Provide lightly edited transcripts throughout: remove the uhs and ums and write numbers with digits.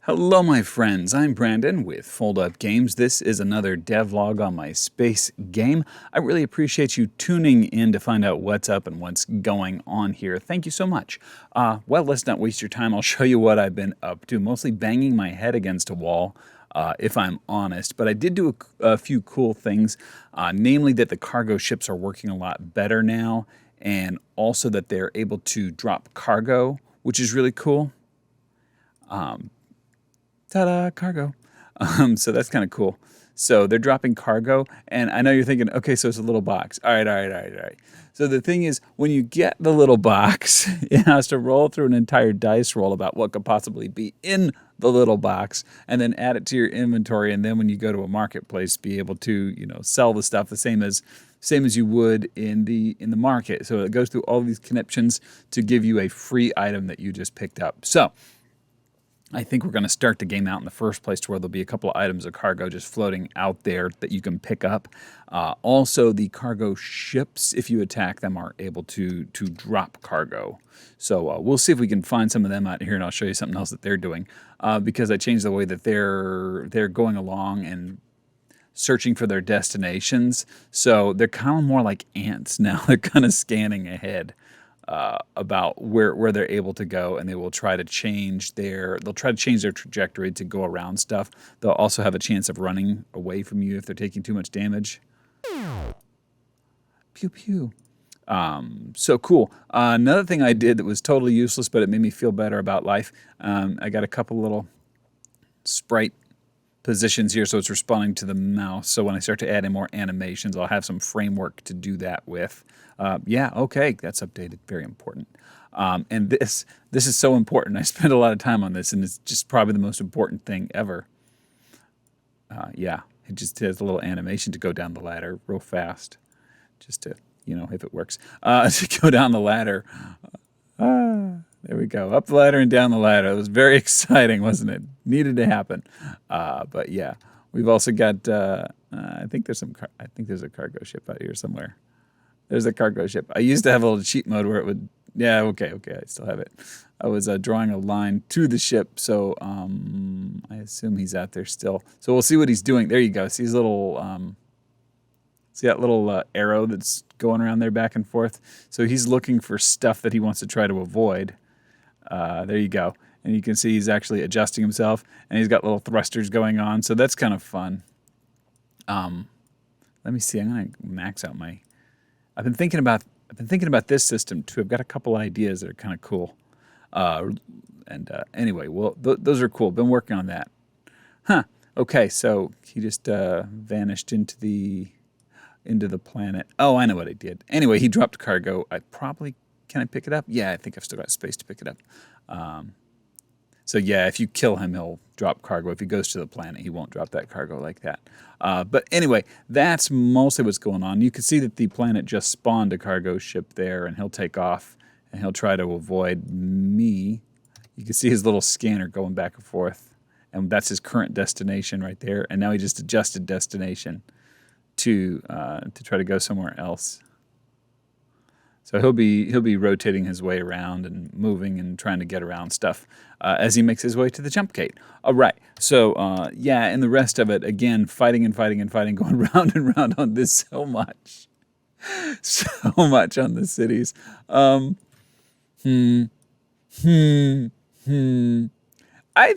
Hello, my friends. I'm Brandon with Fold Up Games. This is another devlog on my space game. I really appreciate you tuning in to find out what's up and what's going on here. Thank you so much. Well, let's not waste your time. I'll show you what I've been up to, mostly banging my head against a wall, if I'm honest. But I did do a few cool things, namely that the cargo ships are working a lot better now, and also that they're able to drop cargo, which is really cool. Ta-da, cargo. So that's kind of cool. So they're dropping cargo, and I know you're thinking, okay, so it's a little box. All right. So the thing is, when you get the little box, it has to roll through an entire dice roll about what could possibly be in the little box, and then add it to your inventory. And then when you go to a marketplace, be able to, sell the stuff the same as you would in the market. So it goes through all these connections to give you a free item that you just picked up. So I think we're going to start the game out in the first place to where there'll be a couple of items of cargo just floating out there that you can pick up. Also, the cargo ships, if you attack them, are able to drop cargo. So we'll see if we can find some of them out here, and I'll show you something else that they're doing. Because I changed the way that they're going along and searching for their destinations. So they're kind of more like ants now. They're kind of scanning ahead. About where they're able to go, and they will try to change their trajectory to go around stuff. They'll also have a chance of running away from you if they're taking too much damage. Pew pew. So cool. Another thing I did that was totally useless, but it made me feel better about life. I got a couple little sprite positions here, so it's responding to the mouse. So when I start to add in more animations, I'll have some framework to do that with. Yeah, okay, that's updated. Very important. And this is so important. I spent a lot of time on this, and it's just probably the most important thing ever. Yeah, it just has a little animation to go down the ladder real fast, just to, if it works, to go down the ladder. There we go. Up the ladder and down the ladder. It was very exciting, wasn't it? Needed to happen. But yeah, we've also got. I think there's a cargo ship out here somewhere. There's a cargo ship. I used to have a little cheat mode where it would. Yeah. Okay. I still have it. I was drawing a line to the ship, so I assume he's out there still. So we'll see what he's doing. There you go. See his little. See that little arrow that's going around there back and forth? So he's looking for stuff that he wants to try to avoid. There you go. And you can see he's actually adjusting himself, and he's got little thrusters going on. So that's kind of fun. Let me see. I'm going to max out my... I've been thinking about this system too. I've got a couple ideas that are kind of cool. Anyway, well, those are cool. Been working on that. Huh. Okay, so he just vanished into the planet. Oh, I know what I did. Anyway, he dropped cargo. Can I pick it up? Yeah, I think I've still got space to pick it up. So yeah, if you kill him, he'll drop cargo. If he goes to the planet, he won't drop that cargo like that. But anyway, that's mostly what's going on. You can see that the planet just spawned a cargo ship there, and he'll take off, and he'll try to avoid me. You can see his little scanner going back and forth, and that's his current destination right there. And now he just adjusted destination to try to go somewhere else. So he'll be rotating his way around and moving and trying to get around stuff as he makes his way to the jump gate. All right. So yeah, and the rest of it, again, fighting, going round and round on this so much on the cities. I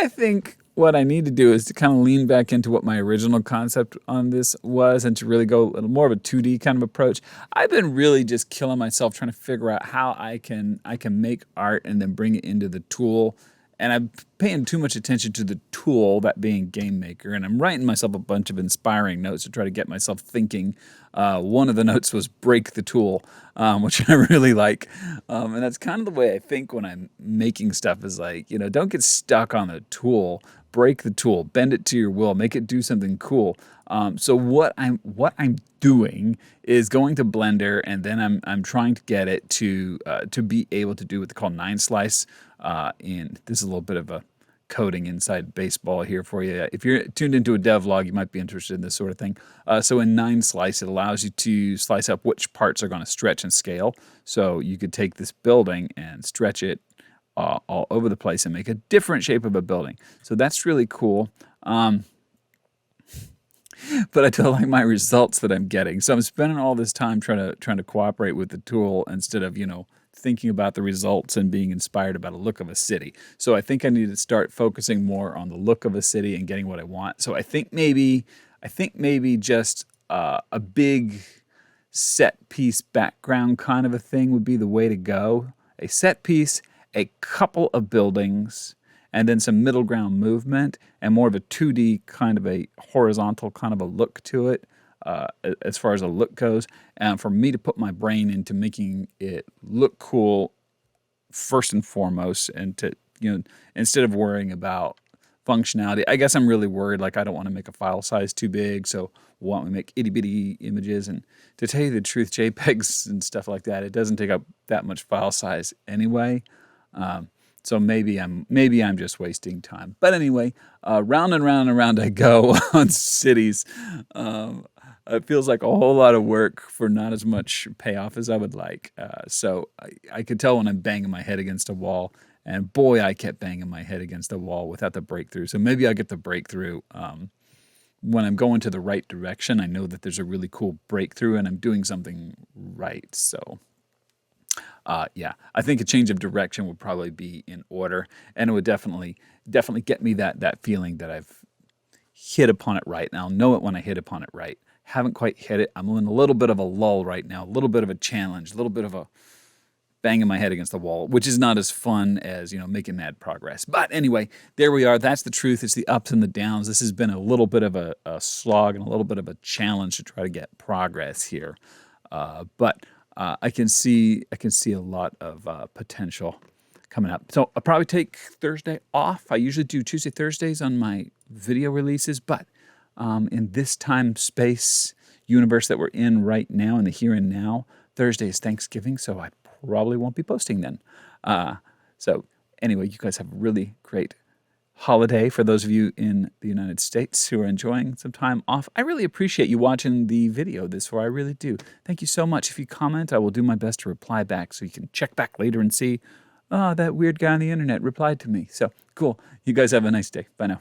think what I need to do is to kind of lean back into what my original concept on this was, and to really go a little more of a 2D kind of approach. I've been really just killing myself trying to figure out how I can make art and then bring it into the tool. And I'm paying too much attention to the tool, that being Game Maker, and I'm writing myself a bunch of inspiring notes to try to get myself thinking. One of the notes was break the tool, which I really like. And that's kind of the way I think when I'm making stuff, is like, don't get stuck on the tool. Break the tool, bend it to your will, make it do something cool. So what I'm doing is going to Blender, and then I'm trying to get it to be able to do what they call 9 slice. And this is a little bit of a coding inside baseball here for you. If you're tuned into a devlog, you might be interested in this sort of thing. So in 9-slice, it allows you to slice up which parts are going to stretch and scale. So you could take this building and stretch it all over the place and make a different shape of a building. So that's really cool. But I don't like my results that I'm getting. So I'm spending all this time trying to cooperate with the tool instead of, thinking about the results and being inspired about a look of a city. So I think I need to start focusing more on the look of a city and getting what I want. So I think maybe just a big set piece background kind of a thing would be the way to go. A set piece, a couple of buildings, and then some middle ground movement and more of a 2D kind of a horizontal kind of a look to it as far as a look goes. And for me to put my brain into making it look cool first and foremost, and to, instead of worrying about functionality, I guess I'm really worried, like I don't want to make a file size too big, so why don't we make itty bitty images? And to tell you the truth, JPEGs and stuff like that, it doesn't take up that much file size anyway. So maybe I'm just wasting time. But anyway, round and round and round I go on cities. It feels like a whole lot of work for not as much payoff as I would like. So I could tell when I'm banging my head against a wall. And boy, I kept banging my head against the wall without the breakthrough. So maybe I'll get the breakthrough when I'm going to the right direction. I know that there's a really cool breakthrough and I'm doing something right. So yeah, I think a change of direction would probably be in order, and it would definitely get me that feeling that I've hit upon it right. And I'll know it when I hit upon it right. Haven't quite hit it. I'm in a little bit of a lull right now, a little bit of a challenge, a little bit of a banging my head against the wall, which is not as fun as, making mad progress. But anyway, there we are. That's the truth. It's the ups and the downs. This has been a little bit of a slog and a little bit of a challenge to try to get progress here. But I can see a lot of potential coming up. So I'll probably take Thursday off. I usually do Tuesday, Thursdays on my video releases, but in this time space universe that we're in right now, in the here and now, Thursday is Thanksgiving, so I probably won't be posting then. So anyway, you guys have a really great holiday. For those of you in the United States who are enjoying some time off, I really appreciate you watching the video this far. I really do. Thank you so much. If you comment, I will do my best to reply back, so you can check back later and see, oh, that weird guy on the internet replied to me. So cool. You guys have a nice day. Bye now.